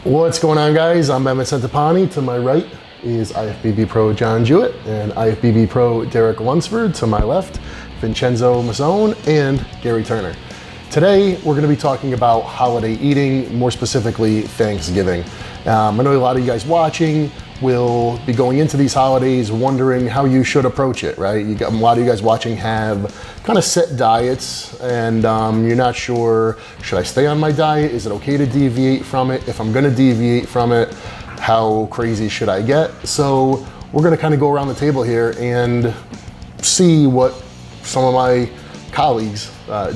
What's going on, guys? I'm Mehmet Centopani. To my right is IFBB Pro John Jewett and IFBB Pro Derek Lunsford. To my left, Vincenzo Mazzone and Gary Turner. Today, we're going to be talking about holiday eating, more specifically Thanksgiving. I know a lot of you guys watching will be going into these holidays wondering how you should approach it, right? A lot of you guys watching have kind of set diets and you're not sure, should I stay on my diet? Is it okay to deviate from it? If I'm gonna deviate from it, how crazy should I get? So we're gonna kind of go around the table here and see what some of my colleagues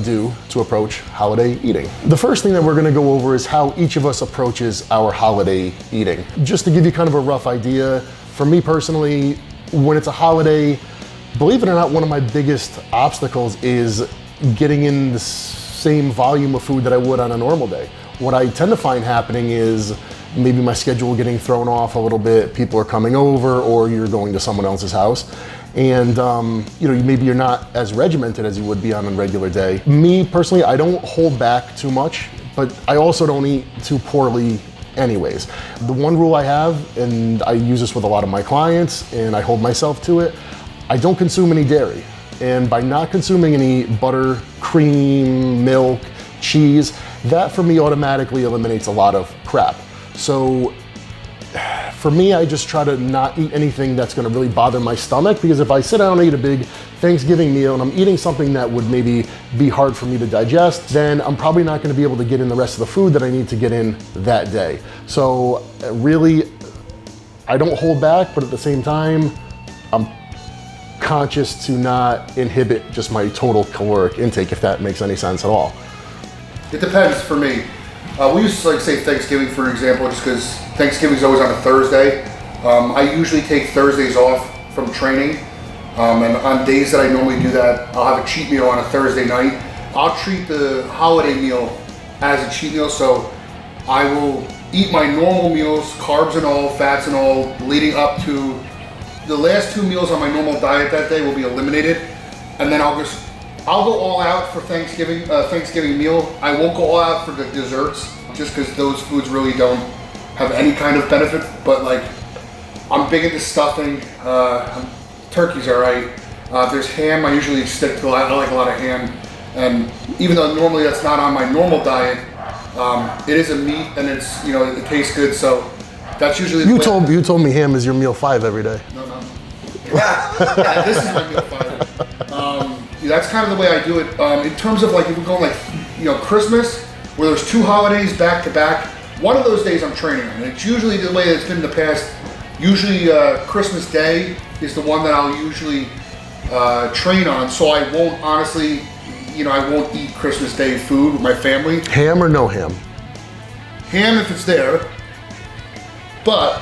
do to approach holiday eating. The first thing that we're gonna go over is how each of us approaches our holiday eating. Just to give you kind of a rough idea, for me personally, when it's a holiday, believe it or not, one of my biggest obstacles is getting in the same volume of food that I would on a normal day. What I tend to find happening is maybe my schedule getting thrown off a little bit, people are coming over, or you're going to someone else's house. And maybe you're not as regimented as you would be on a regular day. Me personally, I don't hold back too much, but I also don't eat too poorly anyways. The one rule I have, and I use this with a lot of my clients, and I hold myself to it, I don't consume any dairy. And by not consuming any butter, cream, milk, cheese, that for me automatically eliminates a lot of crap. So for me, I just try to not eat anything that's gonna really bother my stomach, because if I sit down and eat a big Thanksgiving meal and I'm eating something that would maybe be hard for me to digest, then I'm probably not gonna be able to get in the rest of the food that I need to get in that day. So really, I don't hold back, but at the same time, I'm conscious to not inhibit just my total caloric intake, if that makes any sense at all. It depends for me. We used to say Thanksgiving, for example, just because Thanksgiving is always on a Thursday. I usually take Thursdays off from training. And on days that I normally do that, I'll have a cheat meal on a Thursday night. I'll treat the holiday meal as a cheat meal. So I will eat my normal meals, carbs and all, fats and all, leading up to the last two meals on my normal diet that day will be eliminated. And then I'll go all out for Thanksgiving meal. I won't go all out for the desserts, just because those foods really don't have any kind of benefit. But like, I'm big into stuffing. Turkey's all right. There's ham. I usually stick to. I like a lot of ham, and even though normally that's not on my normal diet, it is a meat, and it tastes good. So that's usually. You told me ham is your meal 5 every day. No. Yeah, this is my meal 5. That's kind of the way I do it. In terms of like, if we're going like, Christmas, where there's 2 holidays back to back, one of those days I'm training on. And it's usually the way it's been in the past. Usually Christmas Day is the one that I'll usually train on. So I won't honestly, I won't eat Christmas Day food with my family. Ham or no ham? Ham if it's there. But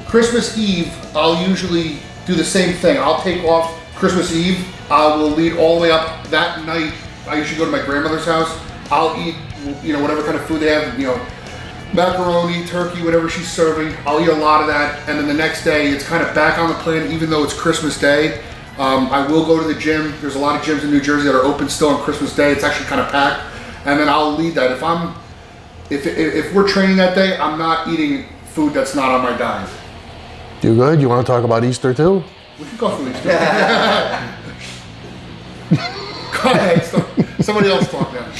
Christmas Eve, I'll usually do the same thing. I'll take off Christmas Eve. I will lead all the way up that night. I usually go to my grandmother's house. I'll eat, whatever kind of food they have, macaroni, turkey, whatever she's serving. I'll eat a lot of that. And then the next day, it's kind of back on the plan, even though it's Christmas Day. I will go to the gym. There's a lot of gyms in New Jersey that are open still on Christmas Day. It's actually kind of packed. And then I'll lead that. If we're training that day, I'm not eating food that's not on my diet. You good? You want to talk about Easter too? We can go through Easter. Go ahead, somebody else talk now.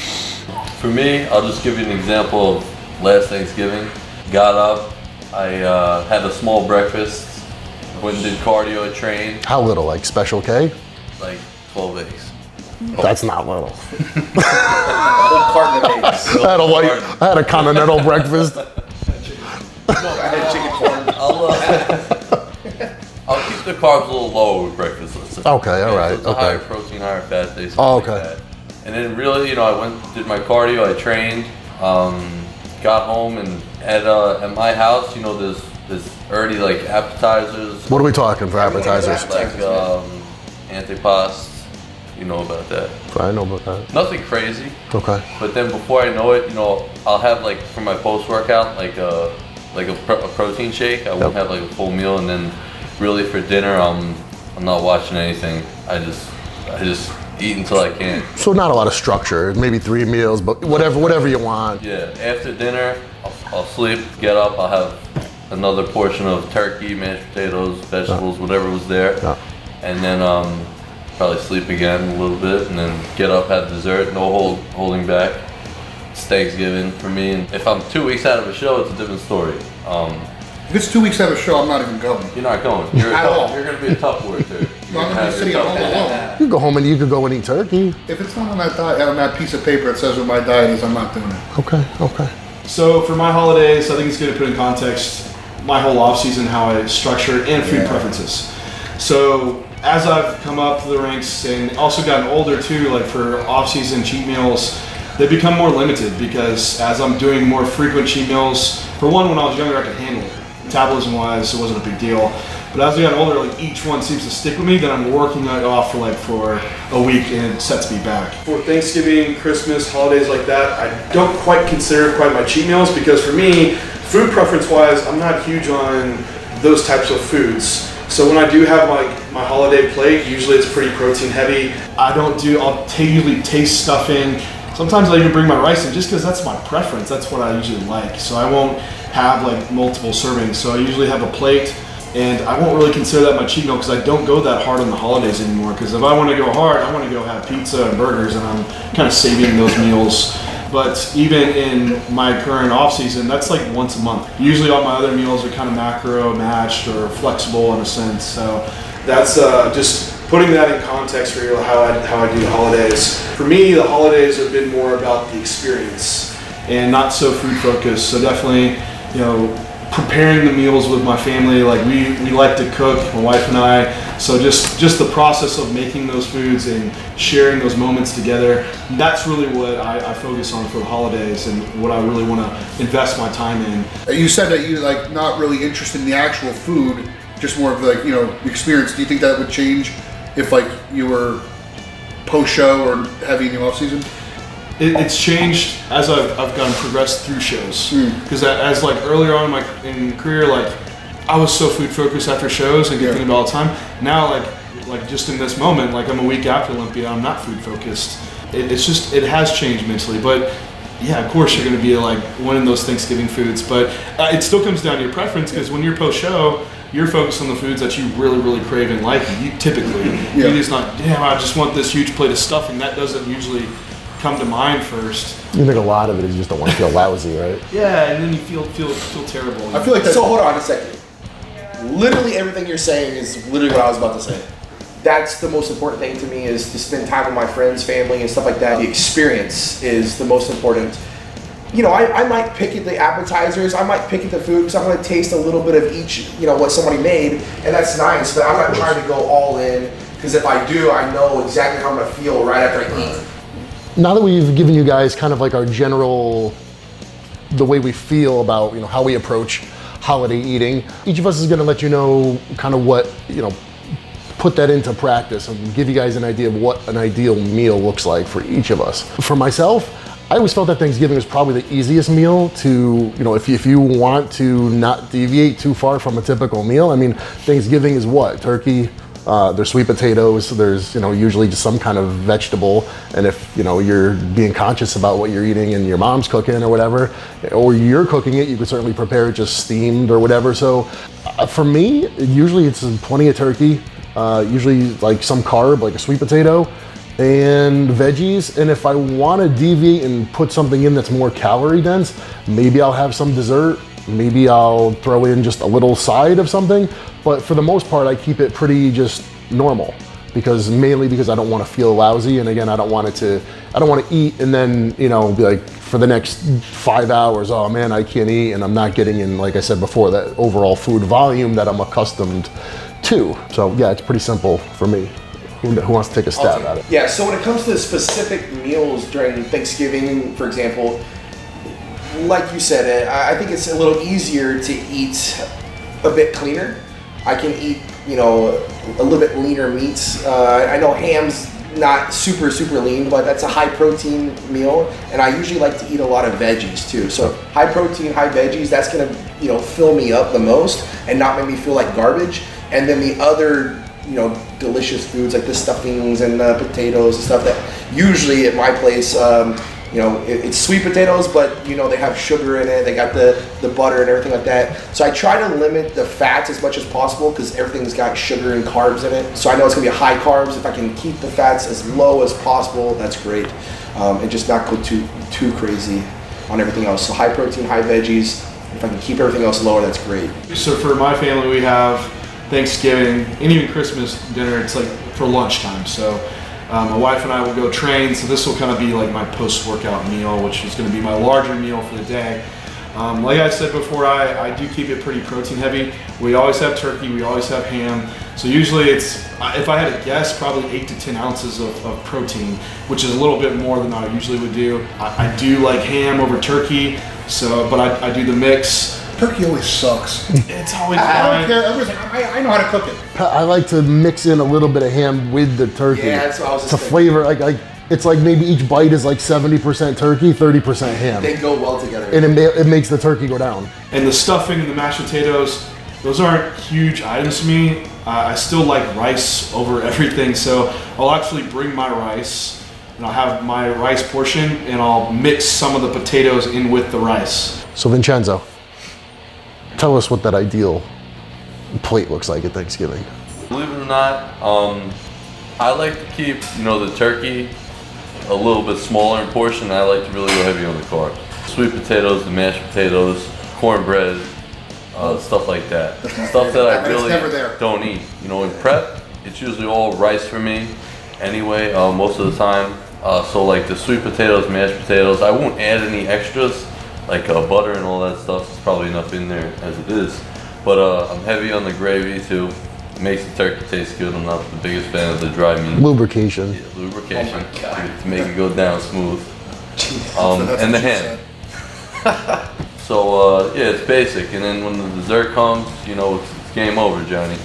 For me, I'll just give you an example of last Thanksgiving. Got up, I had a small breakfast, went and did cardio, trained. How little? Like Special K? Like 12 eggs. That's not little. A whole carton of eggs. I had a continental breakfast. I had chicken corn. I'll keep the carbs a little lower with breakfast. Okay, all right. So it's a higher protein, higher fat day. Oh, okay. Like that. And then really, I did my cardio, I trained, got home, and at my house, there's already like appetizers. What are we talking for appetizers? Like antipasto. You know about that. I know about that. Nothing crazy. Okay. But then before I know it, I'll have like for my post-workout, like a protein shake. I won't have like a full meal, and then really for dinner, I'm not watching anything. I just eat until I can't. So not a lot of structure. Maybe 3 meals, but whatever you want. Yeah. After dinner, I'll sleep, get up, I'll have another portion of turkey, mashed potatoes, vegetables, whatever was there, and then probably sleep again a little bit, and then get up, have dessert, no holding back. It's Thanksgiving for me, and if I'm 2 weeks out of a show, it's a different story. If it's 2 weeks out of a show, I'm not even going. You're not going. You're At all. going to be a tough worker. No, I'm gonna be sitting at home alone. You go home and you could go and eat turkey. If it's not on that diet, on that piece of paper that says what my diet is, I'm not doing it. Okay. So for my holidays, I think it's good to put in context my whole off season, how I structure and food preferences. So as I've come up the ranks and also gotten older too, like for off season cheat meals, they become more limited because as I'm doing more frequent cheat meals, for one, when I was younger, I could handle it. Metabolism wise, it wasn't a big deal. But as I got older, like each one seems to stick with me. Then I'm working it off for a week, and it sets me back. For Thanksgiving, Christmas, holidays like that, I don't quite consider quite my cheat meals because for me, food preference wise, I'm not huge on those types of foods. So when I do have my holiday plate, usually it's pretty protein heavy. I'll usually taste stuffing. Sometimes I even bring my rice in just because that's my preference. That's what I usually like. So I won't have like multiple servings. So I usually have a plate, and I won't really consider that my cheat meal because I don't go that hard on the holidays anymore. Because if I want to go hard, I want to go have pizza and burgers, and I'm kind of saving those meals. But even in my current off season, that's like once a month. Usually all my other meals are kind of macro matched or flexible in a sense. So that's just putting that in context for you, how I do the holidays. For me, the holidays have been more about the experience and not so food focused. So definitely, preparing the meals with my family. Like we like to cook, my wife and I. So just the process of making those foods and sharing those moments together. That's really what I focus on for the holidays and what I really want to invest my time in. You said that you not really interested in the actual food, just more of the experience. Do you think that would change if you were post-show or heavy in the off season? It's changed as I've gotten progressed through shows. Because as earlier on in my career, I was so food focused after shows and getting about all the time. Now like just in this moment, I'm a week after Olympia, I'm not food focused. It has changed mentally, but yeah, of course you're going to be one of those Thanksgiving foods, but it still comes down to your preference because when you're post show, you're focused on the foods that you really, really crave and like. You're just not, I just want this huge plate of stuffing. That doesn't usually come to mind first. You think a lot of it is you just don't want to feel lousy, right? Yeah, and then you feel terrible. I feel like so. Hold on a second. Literally everything you're saying is literally what I was about to say. That's the most important thing to me, is to spend time with my friends, family, and stuff like that. The experience is the most important. I might pick at the appetizers, I might pick at the food because I'm going to taste a little bit of each, what somebody made, and that's nice, but I'm not trying to go all in because if I do, I know exactly how I'm going to feel right after I eat. Now that we've given you guys kind of our general, the way we feel about, how we approach holiday eating, each of us is going to let you know kind of what, put that into practice and give you guys an idea of what an ideal meal looks like for each of us. For myself, I always felt that Thanksgiving was probably the easiest meal to, if you want to not deviate too far from a typical meal. I mean, Thanksgiving is what? Turkey, there's sweet potatoes, there's, usually just some kind of vegetable. And if, you're being conscious about what you're eating and your mom's cooking or whatever, or you're cooking it, you could certainly prepare it just steamed or whatever. So for me, usually it's plenty of turkey, usually some carb, like a sweet potato, and veggies. And if I want to deviate and put something in that's more calorie dense, maybe I'll have some dessert, maybe I'll throw in just a little side of something. But for the most part, I keep it pretty just normal, mainly because I don't want to feel lousy. And again, I don't want to eat and then, be for the next 5 hours, oh man, I can't eat. And I'm not getting in, like I said before, that overall food volume that I'm accustomed to. So yeah, it's pretty simple for me. Who wants to take a stab at it? Yeah, so when it comes to specific meals during Thanksgiving, for example, like you said, I think it's a little easier to eat a bit cleaner. I can eat, a little bit leaner meats. I know ham's not super lean, but that's a high protein meal, and I usually like to eat a lot of veggies too. So high protein, high veggies, that's gonna, fill me up the most and not make me feel like garbage. And then the other, delicious foods like the stuffings and the potatoes and stuff that usually at my place, it's sweet potatoes, but they have sugar in it. They got the butter and everything like that. So I try to limit the fats as much as possible because everything's got sugar and carbs in it. So I know it's gonna be high carbs. If I can keep the fats as low as possible, that's great, and just not go too crazy on everything else. So high protein, high veggies. If I can keep everything else lower, that's great. So for my family, we have Thanksgiving and even Christmas dinner. It's like for lunchtime. So my wife and I will go train. So this will kind of be like my post-workout meal, which is going to be my larger meal for the day. Like I said before, I do keep it pretty protein heavy. We always have turkey. We always have ham. So usually it's, if I had to guess, probably 8 to 10 ounces of protein, which is a little bit more than I usually would do. I do like ham over turkey. So, but I do the mix. Turkey always sucks. It's always I don't fine. care. I know how to cook it. I like to mix in a little bit of ham with the turkey Yeah, that's what I was to just thinking. flavor. Like it's like maybe each bite is like 70% turkey, 30% ham, They go well together. and it makes the turkey go down. And the stuffing and the mashed potatoes, those aren't huge items to me. I still like rice over everything, so I'll actually bring my rice and I'll have my rice portion and I'll mix some of the potatoes in with the rice. So Vincenzo, tell us what that ideal plate looks like at Thanksgiving. Believe it or not, I like to keep, the turkey a little bit smaller in portion. I like to really go heavy on the carbs. Sweet potatoes, the mashed potatoes, cornbread, stuff like that. Stuff that I It's never really there. don't eat. In prep, it's usually all rice for me anyway, most of the time. So like the sweet potatoes, mashed potatoes, I won't add any extras like butter and all that stuff. There's probably enough in there as it is. But I'm heavy on the gravy too. It makes the turkey taste good. I'm not the biggest fan of the dry meat. Lubrication. Lubrication Oh my God. to make it go down smooth. That's And the what she ham. said. So yeah, it's basic. And then when the dessert comes, it's game over, Johnny.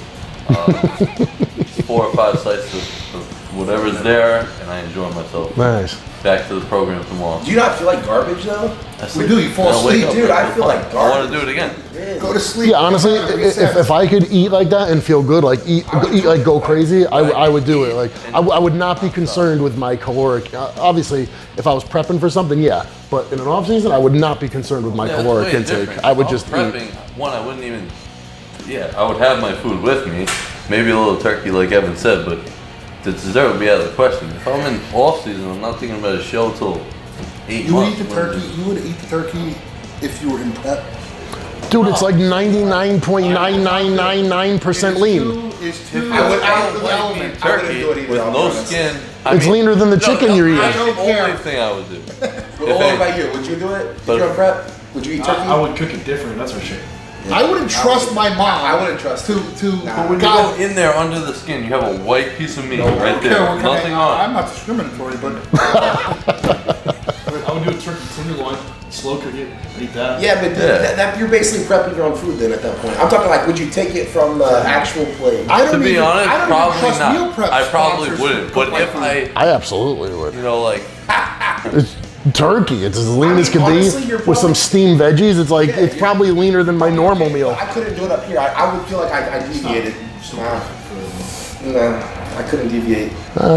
It's 4 or 5 slices of whatever's there, and I enjoy myself. Nice. Back to the program tomorrow. Do you not feel like garbage though? We do. You fall I'll wake asleep, up, dude, I it's feel fine. like I want garbage. to do it again. Go to sleep. Yeah, honestly, if I could eat like that and feel good, like eat like go crazy, I would do it. Like I would not be concerned with my caloric. Obviously, if I was prepping for something, yeah. But in an off season, I would not be concerned with my Yeah, it's caloric way intake. different. I would If just was eat. prepping. One, I wouldn't even. Yeah, I would have my food with me, maybe a little turkey, like Evan said, but the dessert would be out of the question. If I'm in off season, I'm not thinking about a show till 8 You would months. eat the turkey. You would eat the turkey if you were in prep. Dude, it's like 99.9999% lean. Is too. I would- out of the Like element. eating I wouldn't turkey do it either, with I'll be no honest. skin. It's leaner than the chicken you're eating. That's the care. only thing I would do. Well, what about you? Would you do it? If But- you're on prep? Would you eat turkey? I would cook it different, that's for sure. I wouldn't trust my mom. I wouldn't trust to her. to. Nah. When you go in there under the skin, you have a white piece of meat I right don't there. care what kind Nothing of, on I'm it. not discriminatory, but I would do a turkey tenderloin, slow cook it, eat that. Yeah, but Yeah. that you're basically prepping your own food then at that point. I'm talking like, would you take it from the actual plate? I don't To be even, honest, I don't probably even trust meal not. prep I probably sponsors wouldn't. to But cook my if food. I, I absolutely would. like, It's turkey. It's as lean I mean, as can honestly, be you're with some probably- steamed veggies. It's like Yeah, it's you're- probably leaner than my normal meal. I couldn't do it up here. I would feel like I deviated. Nah, I couldn't deviate.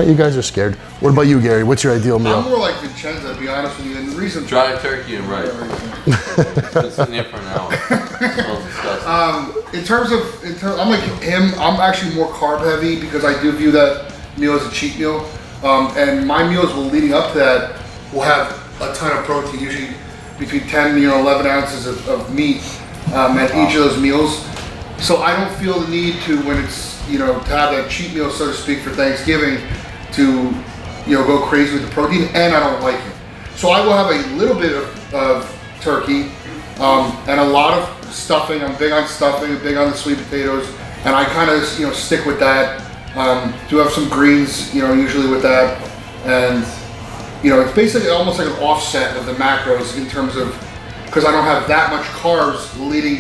You guys are scared. What about you, Gary? What's your ideal I'm meal? more like Vincenzo, to be honest with you. And the reason dry turkey and rice. Been sitting here for an hour. Smells disgusting. in terms of, I'm like him. I'm actually more carb heavy because I do view that meal as a cheat meal. And my meals will leading up to that will have a ton of protein, usually between 10, 11 ounces of meat at each of those meals. So I don't feel the need to, when it's, to have that cheat meal, so to speak, for Thanksgiving, to, go crazy with the protein, and I don't like it. So I will have a little bit of turkey and a lot of stuffing. I'm big on stuffing, big on the sweet potatoes, and I kind of, stick with that. Do have some greens, usually with that, and it's basically almost like an offset of the macros in terms of, because I don't have that much carbs leading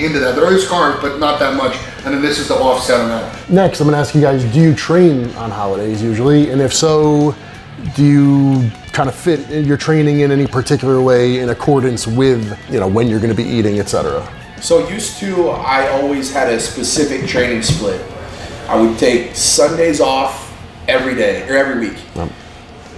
into that. There is carbs, but not that much, and then this is the offset on that. Next, I'm gonna ask you guys: do you train on holidays usually? And if so, do you kind of fit your training in any particular way in accordance with when you're going to be eating, etc.? So used to, I always had a specific training split. I would take Sundays off every day or every week.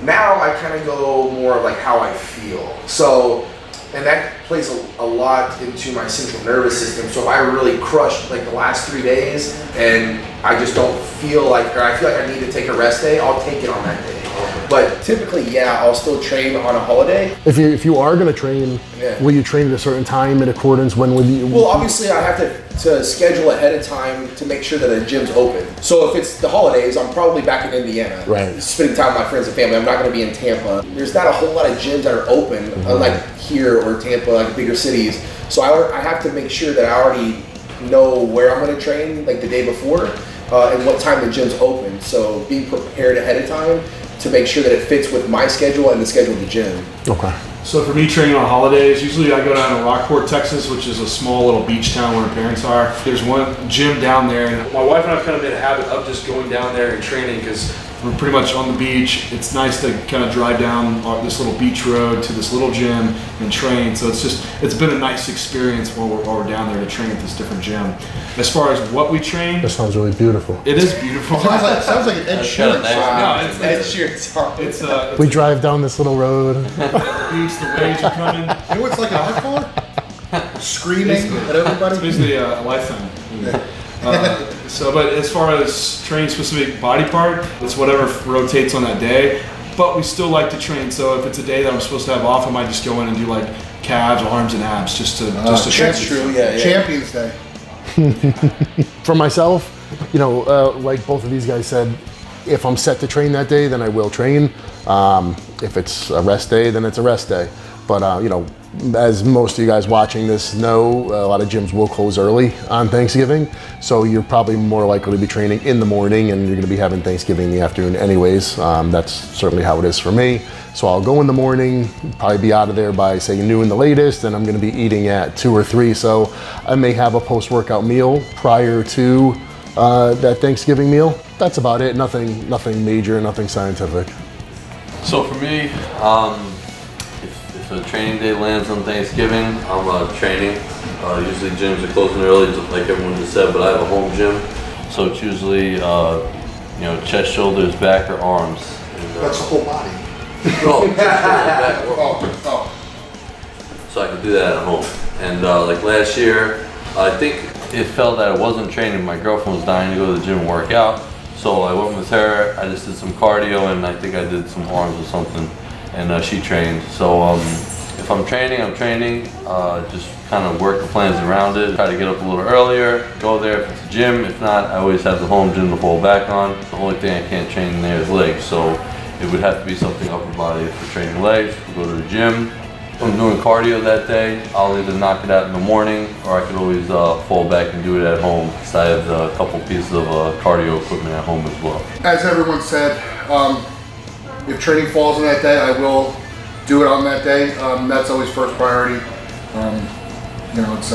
Now I kind of go more like how I feel. So, and that plays a lot into my central nervous system. So if I really crushed like the last 3 days and I just don't feel like, or I feel like I need to take a rest day, I'll take it on that day. But typically, yeah, I'll still train on a holiday. If you are going to train, Yeah. will you train at a certain time in accordance? When will you? Well, obviously, I have to schedule ahead of time to make sure that the gym's open. So if it's the holidays, I'm probably back in Indiana, Right. spending time with my friends and family. I'm not going to be in Tampa. There's not a whole lot of gyms that are open, unlike here or Tampa, like bigger cities. So I have to make sure that I already know where I'm going to train, like the day before, and what time the gym's open. So being prepared ahead of time to make sure that it fits with my schedule and the schedule of the gym. Okay. So for me, training on holidays, usually I go down to Rockport, Texas, which is a small little beach town where my parents are. There's one gym down there, and my wife and I have kind of made a habit of just going down there and training because we're pretty much on the beach. It's nice to kind of drive down this little beach road to this little gym and train. So it's been a nice experience while we're down there to train at this different gym. As far as what we train, That sounds really beautiful. it is beautiful. Sounds like an Ed That's kinda Sheeran nice. song. No, it's Ed Sheeran song. it's We drive down this little road. beach, the waves are coming. You know what's like an art color? Screaming at everybody. It's basically a lifetime. But as far as training specific body part, it's whatever rotates on that day. But we still like to train. So if it's a day that I'm supposed to have off, I might just go in and do like calves, arms, and abs just to That's true, yeah. Champions Day. For myself, like both of these guys said, if I'm set to train that day, then I will train. If it's a rest day, then it's a rest day. But as most of you guys watching this know, a lot of gyms will close early on Thanksgiving, so you're probably more likely to be training in the morning, and you're going to be having Thanksgiving in the afternoon anyways. That's certainly how it is for me. So I'll go in the morning, probably be out of there by say noon the latest, and I'm going to be eating at 2 or 3. So I may have a post-workout meal prior to that Thanksgiving meal. That's about it. Nothing major, nothing scientific. So for me, if a training day lands on Thanksgiving, I'm training. Usually gyms are closing early, just like everyone just said, but I have a home gym. So it's usually, chest, shoulders, back, or arms. And, That's the whole body. no, chest, shoulders, back, or arms. Oh. So I could do that at home. And like last year, I think it felt that I wasn't training. My girlfriend was dying to go to the gym and work out. So I went with her, I just did some cardio, and I think I did some arms or something, and she trained. So if I'm training, just kind of work the plans around it, try to get up a little earlier, go there if it's a gym. If not, I always have the home gym to fall back on. The only thing I can't train in there is legs, so it would have to be something upper body. If we're training legs, we'll go to the gym. If I'm doing cardio that day, I'll either knock it out in the morning, or I could always fall back and do it at home, because I have a couple pieces of cardio equipment at home as well. As everyone said, if training falls on that day, I will do it on that day. That's always first priority. It's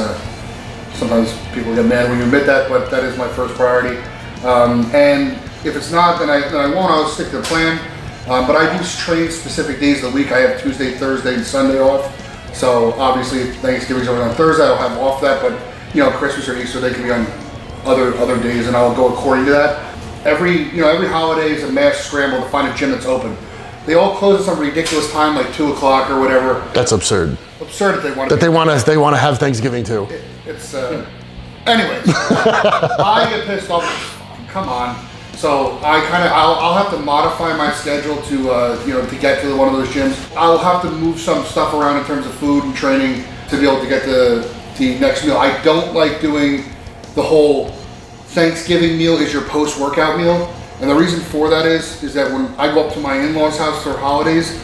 sometimes people get mad when you admit that, but that is my first priority. And if it's not, then I won't. I'll stick to the plan. But I do train specific days of the week. I have Tuesday, Thursday, and Sunday off. So obviously, if Thanksgiving's over on Thursday, I'll have off that. But Christmas or Easter, they can be on other days, and I'll go according to that. Every holiday is a mass scramble to find a gym that's open. They all close at some ridiculous time, like 2 o'clock or whatever. That's absurd. Absurd that They want to have Thanksgiving too. It's anyways. I get pissed off. Come on. So I'll have to modify my schedule to get to one of those gyms. I'll have to move some stuff around in terms of food and training to be able to get the next meal. I don't like doing the whole Thanksgiving meal is your post-workout meal. And the reason for that is that when I go up to my in-laws' house for holidays,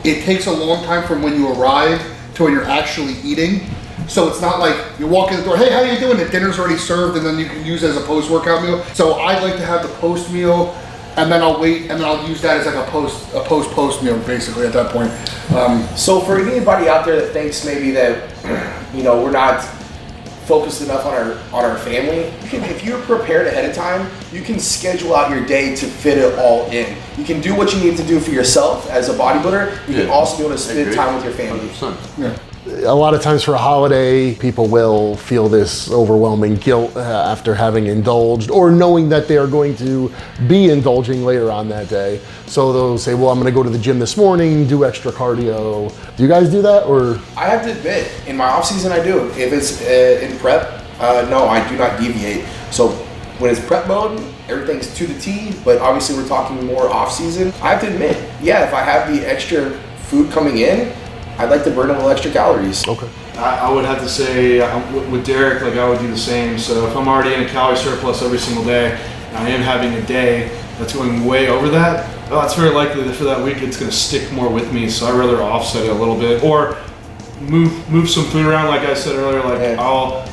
it takes a long time from when you arrive to when you're actually eating. So it's not like you walk in the door, hey, how you doing? The dinner's already served, and then you can use it as a post-workout meal. So I like to have the post meal, and then I'll wait, and then I'll use that as like a post meal, basically at that point. So for anybody out there that thinks maybe that we're not focused enough on our family, if you're prepared ahead of time, you can schedule out your day to fit it all in. You can do what you need to do for yourself as a bodybuilder. You can also do it to spend time with your family. 100%. Yeah. a lot of times for a holiday, people will feel this overwhelming guilt after having indulged or knowing that they are going to be indulging later on that day. So they'll say, well, I'm going to go to the gym this morning, do extra cardio. Do you guys do that, or? I have to admit, in my off season, I do. If it's in prep, no, I do not deviate. So when it's prep mode, everything's to the T, but obviously we're talking more off season. I have to admit, yeah, if I have the extra food coming in, I'd like to burn a little extra calories. Okay. I would have to say with Derek, like I would do the same. So if I'm already in a calorie surplus every single day, and I am having a day that's going way over that, well, it's very likely that for that week it's going to stick more with me. So I'd rather offset it a little bit or move some food around. Like I said earlier, like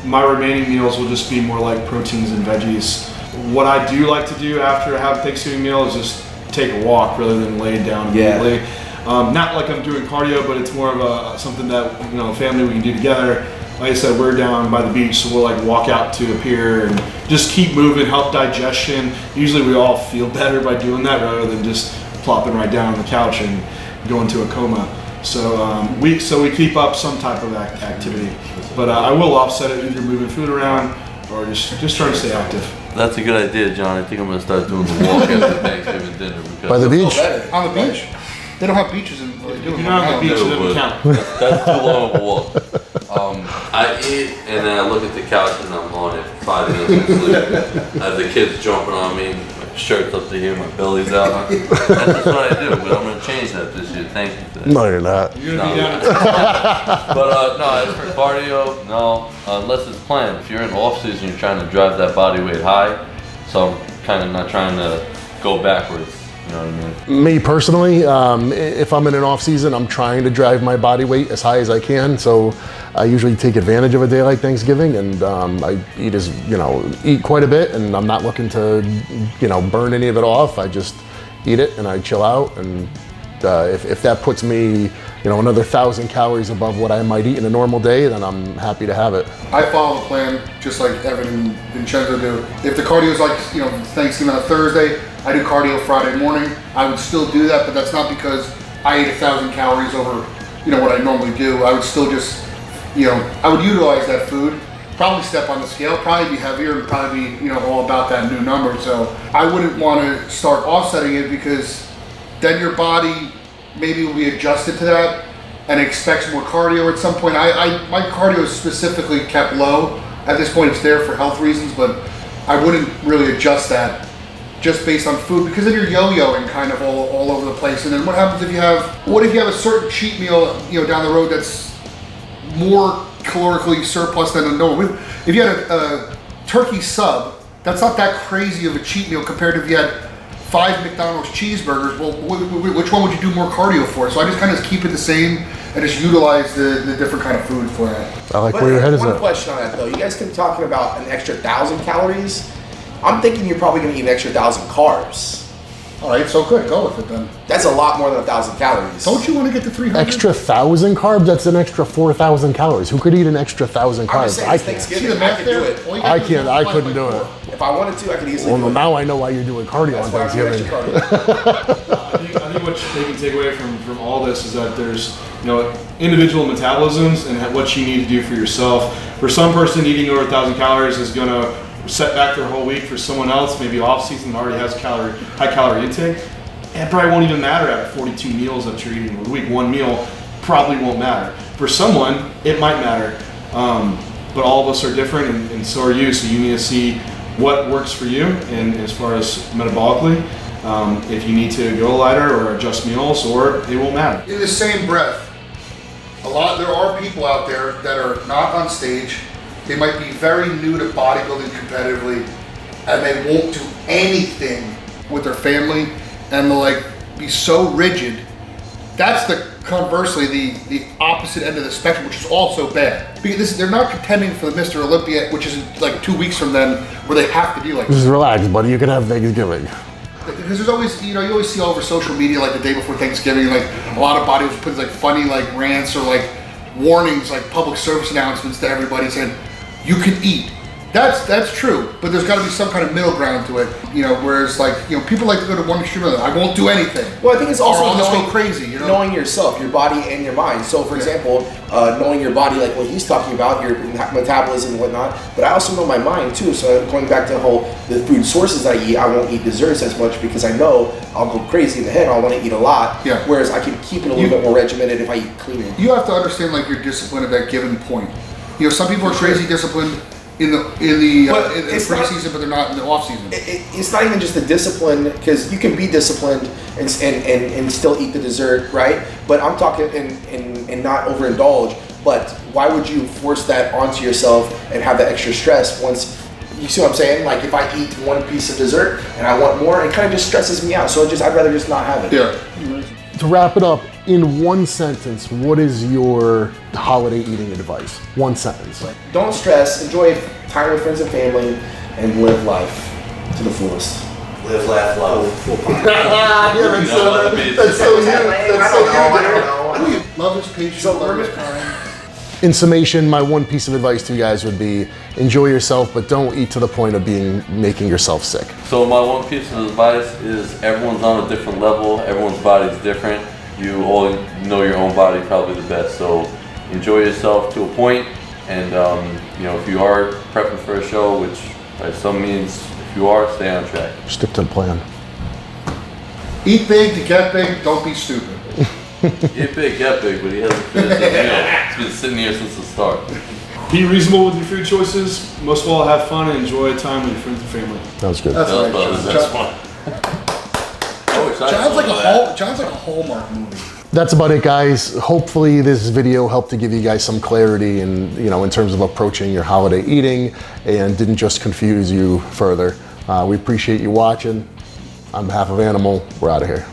my remaining meals will just be more like proteins and veggies. What I do like to do after I have Thanksgiving meal is just take a walk rather than lay down immediately. Not like I'm doing cardio, but it's more of something that, you know, family we can do together. Like I said, we're down by the beach, so we'll like walk out to a pier and just keep moving, help digestion. Usually we all feel better by doing that rather than just plopping right down on the couch and going to a coma. So we keep up some type of activity, but I will offset it either moving food around or just trying to stay active. That's a good idea, John. I think I'm gonna start doing the walk after Thanksgiving dinner because By the beach? On the beach? They don't have beaches in If you're not on the beach, it doesn't count. That's too long of a walk. I eat and then I look at the couch and I'm on it 5 minutes of sleep. I have the kids jumping on me, my shirt's up to here, my belly's out. That's just what I do, but I'm gonna change that this year. Thank you for that. No, you're not. You're gonna be down. But no, as for cardio, no, unless it's planned. If you're in off season, you're trying to drive that body weight high. So I'm kind of not trying to go backwards. You know what I mean? Me personally, if I'm in an off season, I'm trying to drive my body weight as high as I can. So I usually take advantage of a day like Thanksgiving, and I eat quite a bit, and I'm not looking to, burn any of it off. I just eat it and I chill out, and if that puts me, another 1,000 calories above what I might eat in a normal day, then I'm happy to have it. I follow the plan just like Evan and Vincenzo do. If the cardio is like, Thanksgiving on a Thursday, I do cardio Friday morning. I would still do that, but that's not because I ate 1,000 calories over, what I normally do. I would still just, I would utilize that food, probably step on the scale, probably be heavier, and probably be, all about that new number. So I wouldn't want to start offsetting it because then your body maybe will be adjusted to that and expects more cardio at some point. My cardio is specifically kept low. At this point, it's there for health reasons, but I wouldn't really adjust that just based on food, because then you're yo-yoing kind of all over the place. And then what happens if you have a certain cheat meal, down the road that's more calorically surplus than a normal? If you had a turkey sub, that's not that crazy of a cheat meal compared to if you had 5 McDonald's cheeseburgers. Well, which one would you do more cardio for? So I just kind of keep it the same and just utilize the different kind of food for that. I like where your head is at. One at. question on that though. You guys keep talking about an extra 1,000 calories. I'm thinking you're probably going to eat an extra 1,000 carbs. All right, so good. Go with it then. That's a lot more than 1,000 calories. Don't you want to get to 300? Extra 1,000 carbs? That's an extra 4,000 calories. Who could eat an extra 1,000 I'm just carbs? saying, I it's can't. See Thanksgiving. the I math could do there? it. All you I gotta do is can't. I multiply couldn't by do 4. it. If I wanted to, I could easily Well, do it. now I know why you're doing cardio on That's why I'm doing Thanksgiving. extra cardio. I think what they can take away from all this is that there's individual metabolisms and what you need to do for yourself. For some person, eating over 1,000 calories is going to set back their whole week. For someone else, maybe off season, already has high calorie intake, it probably won't even matter at 42 meals that you're eating a week. One meal probably won't matter. For someone, it might matter, but all of us are different, and so are you. So you need to see what works for you, and as far as metabolically, if you need to go lighter or adjust meals, or it won't matter. In the same breath, there are people out there that are not on stage. They might be very new to bodybuilding competitively, and they won't do anything with their family, and they'll be so rigid. That's conversely the opposite end of the spectrum, which is also bad. Because they're not contending for the Mr. Olympia, which is 2 weeks from then, where they have to be like this. Just relax, buddy. You can have Thanksgiving. Because there's always, you always see all over social media, the day before Thanksgiving, a lot of bodybuilders put funny rants or warnings, public service announcements to everybody saying, you can eat, That's true, but there's got to be some kind of middle ground to it, you know. Whereas, like, you know, people like to go to one extreme or the other. I won't do anything. Well, I think it's also or I'll just knowing, go crazy, you know. knowing yourself, your body and your mind. So, for example, knowing your body, like what he's talking about, your metabolism and whatnot. But I also know my mind too. So, going back to the food sources I eat, I won't eat desserts as much because I know I'll go crazy in the head. I'll want to eat a lot. Yeah. Whereas I can keep it a little bit more regimented if I eat cleaner. You have to understand, like, your discipline at that given point. You know, some people are crazy disciplined in the preseason, but they're not in the off season. It's not even just the discipline, because you can be disciplined and still eat the dessert, right? But I'm talking and not overindulge. But why would you force that onto yourself and have that extra stress once? You see what I'm saying? Like, if I eat one piece of dessert and I want more, it kind of just stresses me out. So I'd rather just not have it. Yeah. To wrap it up, in one sentence, what is your holiday eating advice? One sentence. Don't stress. Enjoy time with friends and family, and live life to the fullest. Live, laugh, love. That's so you. That's so you, Derek. Love is patient. Love is kind. In summation, my one piece of advice to you guys would be enjoy yourself, but don't eat to the point of making yourself sick. So my one piece of advice is everyone's on a different level. Everyone's body's different. You all know your own body probably the best. So enjoy yourself to a point. And you know, if you are prepping for a show, which by some means, if you are, stay on track. Stick to the plan. Eat big to get big. Don't be stupid. Get big, but he hasn't finished his meal. He's been sitting here since the start. Be reasonable with your food choices. Most of all, have fun and enjoy time with your friends and family. That was good. That's That was right, probably the John. best one. I wish I John's like saw that. John's like a Hallmark movie. That's about it, guys. Hopefully this video helped to give you guys some clarity in terms of approaching your holiday eating and didn't just confuse you further. We appreciate you watching. On behalf of Animal, we're out of here.